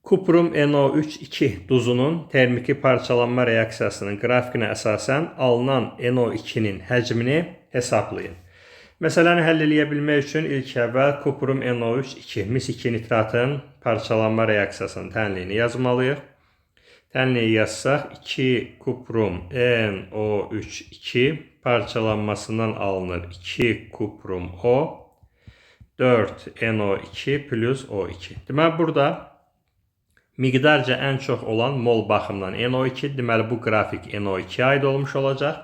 Kuprum NO3 duzunun termiki parçalanma reaksiyasının qrafikinə əsasən alınan NO2-nin həcmini hesablayın. Məsələni həll edə bilmək üçün ilk əvvəl kuprum NO3 mis 2 nitratın parçalanma reaksiyasının tənliyini yazmalıyıq. Tənliyi yazsaq 2 kuprum NO3 parçalanmasından alınır 2 kuprum O, 4 NO2 plus O2. Deməli burada miqdarca ən çox olan mol baxımından NO2, deməli bu qrafik NO2-yə aid olmuş olacaq.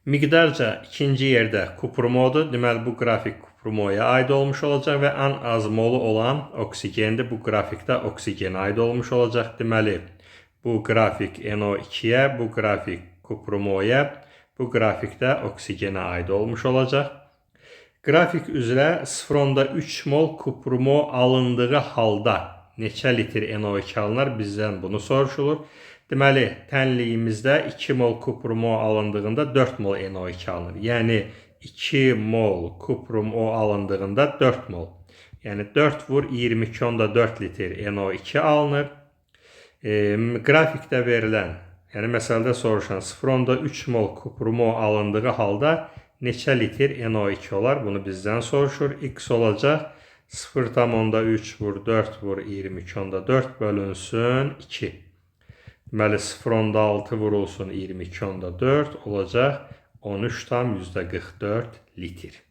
Miqdarca ikinci yerdə kuprum O-dur, deməli bu qrafik kuprum O-ya aid olmuş olacaq və ən az molu olan oksigendir, bu qrafikdə oksigenə aid olmuş olacaq. Deməli bu qrafik NO2-yə, bu qrafik kuprum O-ya, bu qrafikdə oksigenə aid olmuş olacaq. Qrafik üzrə 0,3 mol kuprum O alındığı halda neçə litr NO2 alınır? Bizdən bunu soruşulur. Deməli, tənliyimizdə 2 mol kuprum O alındığında 4 mol NO2 alınır. Yəni 2 mol kuprum O alındığında 4 mol. Yəni 4 vur 22,4 litr NO2 alınır. Qrafikdə verilən, yəni məsələdə soruşan 0,3 mol kuprum O alındığı halda neçə litr NO2 olar? Bunu bizdən soruşur. X olacaq 0,3 vur 4 vur 22,4 bölünsün 2. Deməli 0,6 vurulsun 22,4 olacaq 13,44 litr.